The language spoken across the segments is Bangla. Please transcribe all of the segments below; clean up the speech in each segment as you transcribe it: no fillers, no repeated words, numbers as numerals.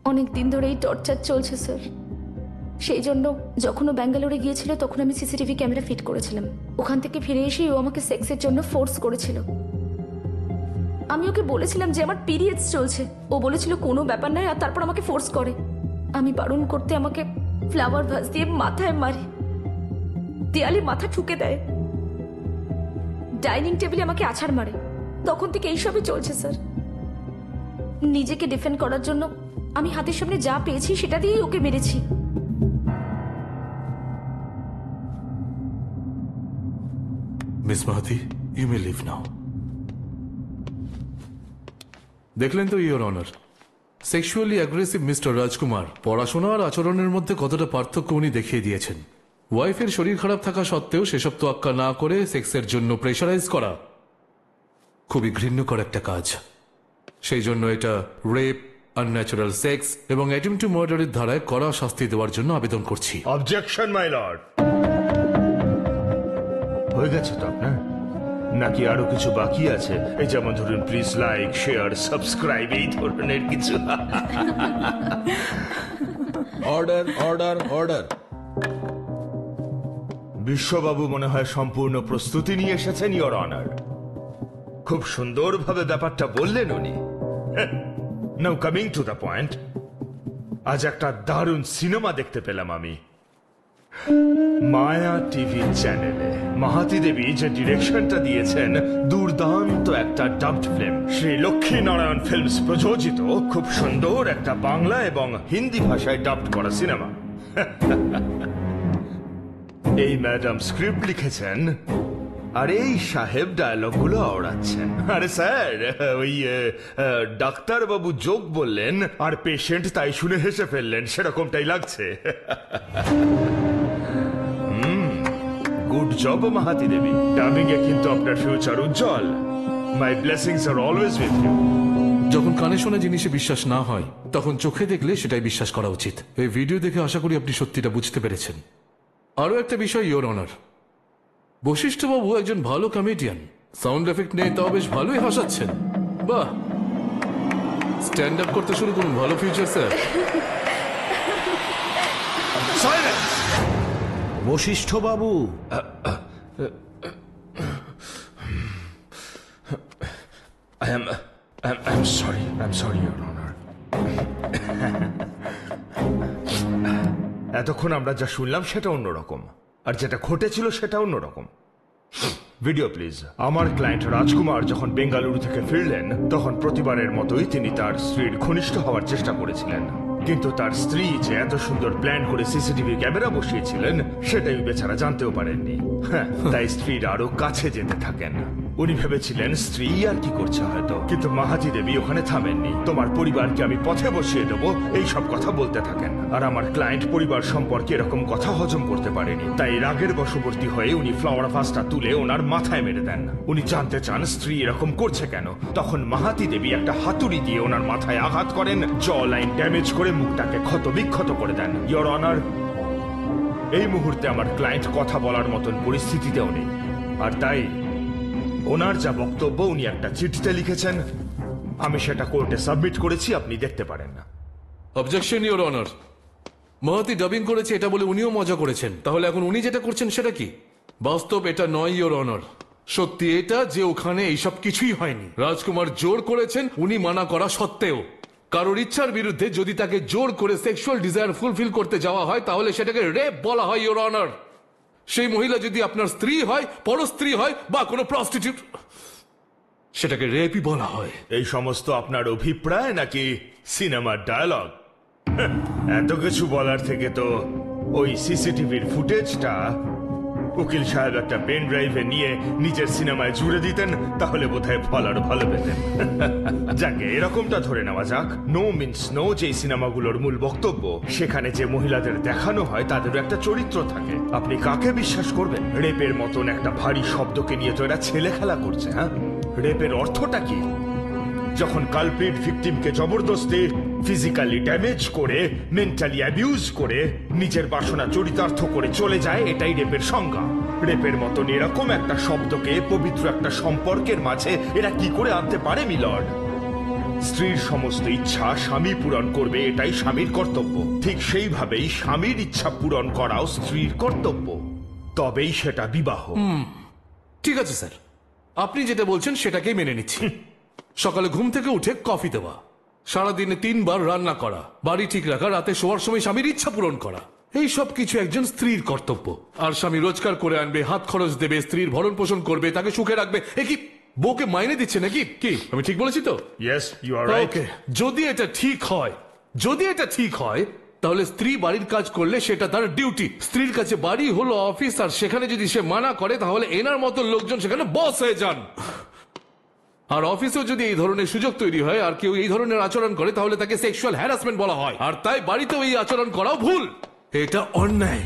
অনেক দিন ধরেই টর্চার চলছে স্যার। সেই জন্য যখন ও ব্যাঙ্গালোরে গিয়েছিল তখন আমি সিসিটিভি ক্যামেরা ফিট করেছিলাম। ওখান থেকে ফিরে এসেই ও আমাকে সেক্সের জন্য ফোর্স করেছিল। আমি ওকে বলেছিলাম যে আমার পিরিয়ডস চলছে, ও বলেছিল কোনো ব্যাপার নয়, আর তারপর আমাকে ফোর্স করে। আমি বারণ করতে আমাকে ফ্লাওয়ার ভাস দিয়ে মাথায় মারে, দেয়ালে মাথা ঠুকে দেয়, ডাইনিং টেবিলে আমাকে আছাড় মারে। তখন থেকে এইসবই চলছে স্যার। নিজেকে ডিফেন্ড করার জন্য আমি হাতের সামনে যা পেয়েছি সেটা দিয়েই ওকে মেরেছি। Miss Mahati, you may leave নাও। দেখলেন তো your honour, sexually aggressive mister রাজকুমার পড়াশোনা আর আচরণের মধ্যে কতটা পার্থক্য উনি দেখিয়ে দিয়েছেন। ওয়াইফের শরীর খারাপ থাকা সত্ত্বেও সেসব তোয়াক্কা না করে সেক্সের জন্য প্রেশারাইজ করা খুবই ঘৃণ্যকর একটা কাজ। সেই জন্য এটা রেপ, আনন্যাচারাল সেক্স এবং অ্যাটেম্প টু মার্ডারের ধারায় কড়া শাস্তি দেওয়ার জন্য আবেদন করছি। Objection my lord. হয়ে গেছে তো আপনার, নাকি আরো কিছু বাকি আছে? এই যেমন ধরুন প্লিজ লাইক, শেয়ার, সাবস্ক্রাইব, এই ধরনের কিছু। Order order order. বিশ্ববাবু মনে হয় সম্পূর্ণ প্রস্তুতি নিয়ে এসেছেন ইওর অনার। খুব সুন্দরভাবে ব্যাপারটা বললেন উনি। নাও কামিং টু দ্য পয়েন্ট, আজ একটা দারুণ সিনেমা দেখতে পেলাম আমি মায়া টিভি চ্যানেলে। মাহাতি দেবী যে ডিরেকশনটা দিয়েছেন, দুর্দান্ত একটা dubbed film, Shri Lakshmi Narayan films প্রযোজিত খুব সুন্দর একটা বাংলা এবং হিন্দি ভাষায় ডাবড করা সিনেমা। এই ম্যাডাম স্ক্রিপ্ট লিখেছেন আর এই সাহেব ডায়লগগুলো আওড়াচ্ছেন। আরে স্যার, ওই ডাক্তার বাবু যোগ বললেন আর পেশেন্ট তাই শুনে হেসে ফেললেন, সেরকমটাই লাগছে। Good job Mahati Devi. Dubbing এ কিন্তু আপনার ফিউচার উজ্জ্বল। My blessings are always with you. যখন কানে শোনা জিনিসে বিশ্বাস না হয় তখন চোখে দেখলে সেটাই বিশ্বাস করা উচিত। এই ভিডিও দেখে আশা করি আপনি সত্যিটা বুঝতে পেরেছেন। আরো একটা বিষয় ইওর অনার, বশিষ্ঠবাবু একজন ভালো কমেডিয়ান, সাউন্ড এফেক্ট নেই তাও বেশ ভালোই হাসাচ্ছেন। বাহ, স্ট্যান্ড আপ করতে শুরু করুন, ভালো future sir. Vashishtha Babu, I'm sorry, Your Honor. এতক্ষণ আমরা যা শুনলাম সেটা অন্যরকম, আর যেটা ঘটেছিল সেটা অন্যরকম। Video please. আমার ক্লায়েন্ট রাজকুমার যখন বেঙ্গালুরু থেকে ফিরলেন তখন প্রতিবারের মতোই তিনি তার স্ত্রীর ঘনিষ্ঠ হওয়ার চেষ্টা করেছিলেন, কিন্তু তার স্ত্রী যে এত সুন্দর প্ল্যান করে সিসিটিভি ক্যামেরা বসিয়েছিলেন সেটাই বেচারা জানতেও পারেননি। তাই স্ত্রীর আরো কাছে যেতে থাকেন। উনি ভেবেছিলেন স্ত্রী আর কি করছে হয়তো, কিন্তু মাহাতি দেবী ওখানে থামেননি। তোমার পরিবারকে আমি পথে বসিয়ে দেবো, এই সব কথা বলতে থাকেন। আর আমার ক্লায়েন্ট পরিবার সম্পর্কে এরকম কথা হজম করতে পারেনি, তাই রাগের বশবর্তী হয়ে উনি ফ্লাওয়ার ভাসটা তুলে ওনার মাথায় মেরে দেন। উনি জানতে চান স্ত্রী এরকম করছে কেন। তখন মাহাতি দেবী একটা হাতুড়ি দিয়ে ওনার মাথায় আঘাত করেন, জ লাইন ড্যামেজ করে মুখটাকে ক্ষতবিক্ষত করে দেন। ইওর অনার, এই মুহূর্তে আমার ক্লায়েন্ট কথা বলার মতন পরিস্থিতিতেও নেই, আর তাই ওনার যা বক্তব্য উনি একটা চিঠিতে লিখেছেন, আমি সেটা কোর্টে সাবমিট করেছি, আপনি দেখতে পারেন না। Objection your honour. Mahati dubbing করেছে এটা বলে উনিও মজা করেছেন, তাহলে এখন উনি যেটা করছেন সেটা কি? বাস্তব এটা নয় ইওর অনার। সত্যি এটা যে ওখানে এইসব কিছুই হয়নি। রাজকুমার জোর করেছেন, উনি মানা করা সত্ত্বেও। কারোর ইচ্ছার বিরুদ্ধে যদি তাকে জোর করে সেক্সুয়াল ডিজায়ার ফুলফিল করতে যাওয়া হয় তাহলে সেটাকে রেপ বলা হয় ইওর অনার। সেই মহিলা যদি আপনার স্ত্রী হয়, পরস্ত্রী হয় বা কোনো প্রস্টিটিউট, সেটাকে রেপই বলা হয়। এই সমস্ত আপনার অভিপ্রায় নাকি সিনেমার ডায়ালগ? এত কিছু বলার থেকে তো ওই সিসিটিভির ফুটেজটা উকিল সাহেব একটা পেন ড্রাইভে নিয়ে নিজের সিনেমায় জুড়ে দিতেন, তাহলে বোধহয় ফল আরো ভালো পেতেন। যাকে এরকমটা ধরে নেওয়া যাক, নো মিন্স নো যে সিনেমাগুলোর মূল বক্তব্য, সেখানে যে মহিলাদের দেখানো হয় তাদেরও একটা চরিত্র থাকে। আপনি কাকে বিশ্বাস করবেন? রেপের মতন একটা ভারী শব্দকে নিয়ে তো এরা ছেলে খেলা করছে। হ্যাঁ, রেপের অর্থটা কি? যখন কালপ্রিট ভিকটিমকে জবরদস্তি ফিজিক্যালি ড্যামেজ করে, মেন্টালি অ্যাবিউজ করে, নিজের বাসনা চরিতার্থ করে চলে যায়, এটাই রেপের সংজ্ঞা। রেপের মতন এরকম একটা শব্দকে পবিত্র একটা সম্পর্কের মাঝে এরা কি করে আনতে পারে মিলর্ড? স্ত্রীর সমস্ত ইচ্ছা স্বামী পূরণ করবে, এটাই স্বামীর কর্তব্য। ঠিক সেইভাবেই স্বামীর ইচ্ছা পূরণ করাও স্ত্রীর কর্তব্য, তবেই সেটা বিবাহ। ঠিক আছে স্যার, আপনি যেটা বলছেন সেটাকেই মেনে নিচ্ছি। সকালে ঘুম থেকে উঠে কফি দেওয়া, সারাদিনে 3 বার রান্না করা, বাড়ি ঠিক রাখা, রাতে শোয়ার সময় স্বামীর ইচ্ছা পূরণ করা, এই সব কিছু একজন স্ত্রীর কর্তব্য। আর স্বামী রোজগার করে আনবে, হাত খরচ দেবে, স্ত্রীর ভরণ পোষণ করবে, তাকে সুখে রাখবে। এ কি বউকে মাইনে দিচ্ছে নাকি? কি আমি ঠিক বলেছি তো? Yes, you R right. ওকে, যদি এটা ঠিক হয় তাহলে স্ত্রী বাড়ির কাজ করলে সেটা তার ডিউটি। স্ত্রীর কাছে বাড়ি হলো অফিস, আর সেখানে যদি সে মানা করে তাহলে এনার মতো লোকজন সেখানে বস হয়ে যান। আর অফিসেও যদি এই ধরনের সুযোগ তৈরি হয় আর কেউ এই ধরনের আচরণ করে তাহলে তাকে সেক্সুয়াল হ্যারাসমেন্ট বলা হয়। আর তাই বাড়িতেও এই আচরণ করাও ভুল, এটা অন্যায়।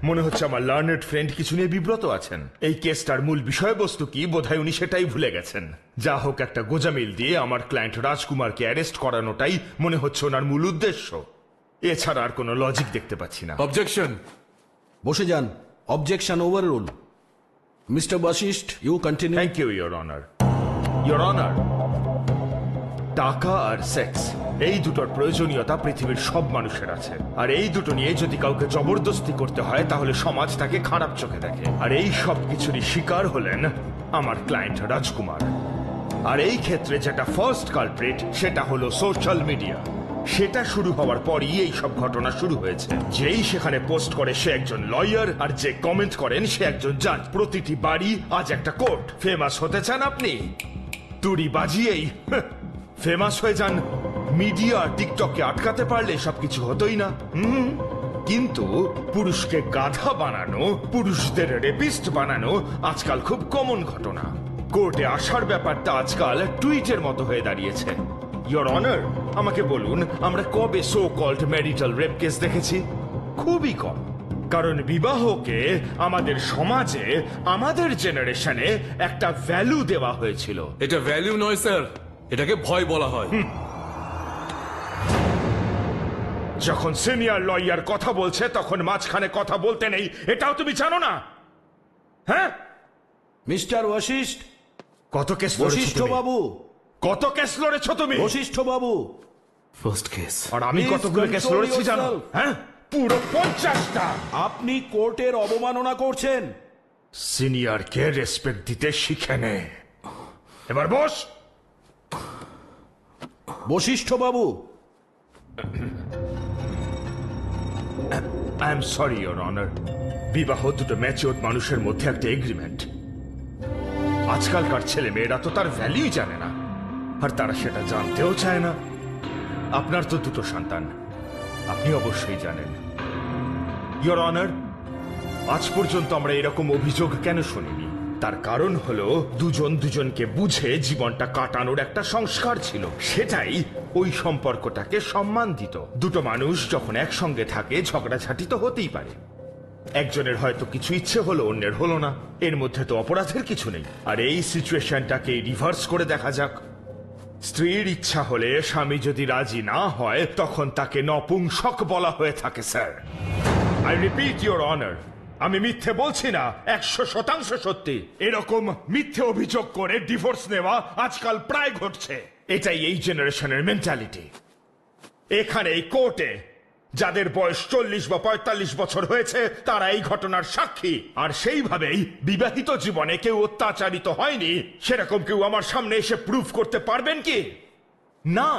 মনে হচ্ছে আমার লার্নেড ফ্রেন্ড কিছু নিয়ে বিব্রত আছেন। এই কেসটার মূল বিষয়বস্তু কি বোধহয় উনি সেটাই ভুলে গেছেন। যা হোক, একটা গোজামিল দিয়ে আমার ক্লায়েন্ট রাজকুমারকে অ্যারেস্ট করানোটাই মনে হচ্ছে ওনার মূল উদ্দেশ্য। এছাড়া আর কোনো লজিক দেখতে পাচ্ছি না। অবজেকশন। বসে যান। Objection overrule. Mister Vashishtha, you continue. Thank you, your honour. Your honour, টাকা আর সেক্স, এই দুটোর প্রয়োজনীয়তা পৃথিবীর সব মানুষের আছে। আর এই দুটো নিয়ে যদি কাউকে জবরদস্তি করতে হয় তাহলে সমাজ তাকে খারাপ চোখে দেখে। আর এই সব কিছুরই শিকার হলেন আমার ক্লায়েন্ট রাজকুমার। আর এই ক্ষেত্রে যেটা ফার্স্ট কালপ্রিট সেটা হলো সোশ্যাল মিডিয়া। সেটা শুরু হওয়ার পরই এই সব ঘটনা শুরু হয়েছে। যেই সেখানে পোস্ট করে সে একজন লয়ার, আর যে কমেন্ট করেন সে একজন জাজ। প্রতিটি বাড়ি আজ একটা কোর্ট। ফেমাস হতে চান আপনি? তুড়ি বাজিয়েই ফেমাস হয়ে যান। মিডিয়া টিকটকে আটকাতে পারলে সবকিছু হতোই না। কিন্তু পুরুষকে গাধা বানানো, পুরুষদের রেপিস্ট বানানো আজকাল খুব কমন ঘটনা। কোর্টে আসার ব্যাপারটা আজকাল টুইটের মতো হয়ে দাঁড়িয়েছে। ইয়োর অনার, আমাকে বলুন, আমরা কবে so called marital rape case দেখেছি? খুবই কম। কারণ বিবাহকে আমাদের সমাজে, আমাদের জেনারেশনে একটা ভ্যালু দেওয়া হয়েছিল। এটা ভ্যালু নয় স্যার, এটাকে ভয় বলা হয়। যখন সিনিয়র লয়ার কথা বলছে তখন মাঝখানে কথা বলতে নেই, এটাও তুমি জানো না? হ্যাঁ, মিস্টার বশিষ্ঠ। কত কেস বশিষ্ঠ বাবু। কত কেস লড়েছো তুমি? বশিষ্ঠ বাবু। First case. আর আমি Please কতগুলো কেস control লড়েছি জানো? yourself. হ্যাঁ, পুরো 50টা। আপনি কোর্টের অবমাননা করছেন। সিনিয়রকে রেসপেক্ট দিতে শিখে নে। এবার বস। বশিষ্ঠ বাবু। I am sorry your honour. বিবাহ দুটো ম্যাচিওর মানুষের মধ্যে একটা এগ্রিমেন্ট। আজকালকার ছেলে মেয়েরা তো তার ভ্যালুই জানে না, আর তারা সেটা জানতেও চায় না। আপনার তো দুটো সন্তান, আপনি অবশ্যই জানেন। ইয়োর অনার, আজ পর্যন্ত আমরা এরকম অভিযোগ কেন শুনিনি? তার কারণ হলো দুজন দুজনকে বুঝে জীবনটা কাটানোর একটা সংস্কার ছিল। সেটাই ওই সম্পর্কটাকে সম্মান দিত। দুটো মানুষ যখন একসঙ্গে থাকে ঝগড়াঝাটি তো হতেই পারে। একজনের হয়তো কিছু ইচ্ছে হলো, অন্যের হলো না। এর মধ্যে তো অপরাধের কিছু নেই। আর এই সিচুয়েশনটাকে রিভার্স করে দেখা যাক। স্ত্রীর ইচ্ছা হলে স্বামী যদি রাজি না হয় তখন তাকে নপুংসক বলা হয়ে থাকে sir. I repeat your honour, আমি মিথ্যে বলছি না, 100% সত্যি। এরকম মিথ্যে অভিযোগ করে ডিভোর্স নেওয়া আজকাল প্রায় ঘটছে। এটাই এই জেনারেশনের মেন্টালিটি। এখানে এই কোর্টে যাদের বয়স 40 বা 45 বছর হয়েছে তারা এই ঘটনার সাক্ষী। আর সেইভাবেই বিবাহিত জীবনে কেউ অত্যাচারিত হয়নি সেরকম কেউ আমার সামনে এসে প্রুফ করতে পারবেন কি? না।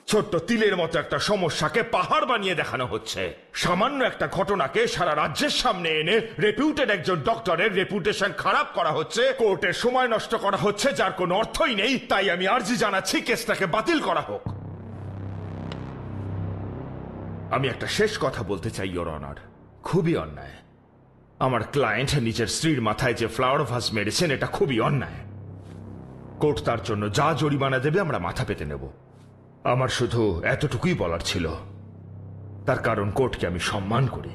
ছোট্ট তিলের মতো একটা সমস্যাকে পাহাড় বানিয়ে দেখানো হচ্ছে। সামান্য একটা ঘটনাকে সারা রাজ্যের সামনে এনে রেপুটেড একজন ডক্টরের রেপুটেশন খারাপ করা হচ্ছে, কোর্টের সময় নষ্ট করা হচ্ছে যার কোনো অর্থই নেই। তাই আমি আর্জি জানাচ্ছি কেসটাকে বাতিল করা হোক। আমি একটা শেষ কথা বলতে চাই ইয়োর অনার, খুবই অন্যায়। আমার ক্লায়েন্ট নিজের স্ত্রীর মাথায় যে ফ্লাওয়ার ভাস মেরেছেন এটা খুবই অন্যায়। কোর্ট তার জন্য যা জরিমানা দেবে আমরা মাথা পেতে নেব। আমার শুধু এতটুকুই বলার ছিল, তার কারণ কোর্টকে আমি সম্মান করি।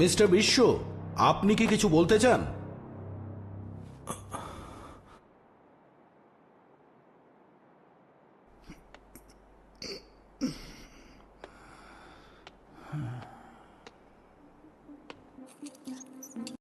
মিস্টার বিশ্ব, আপনি কি কিছু বলতে চান?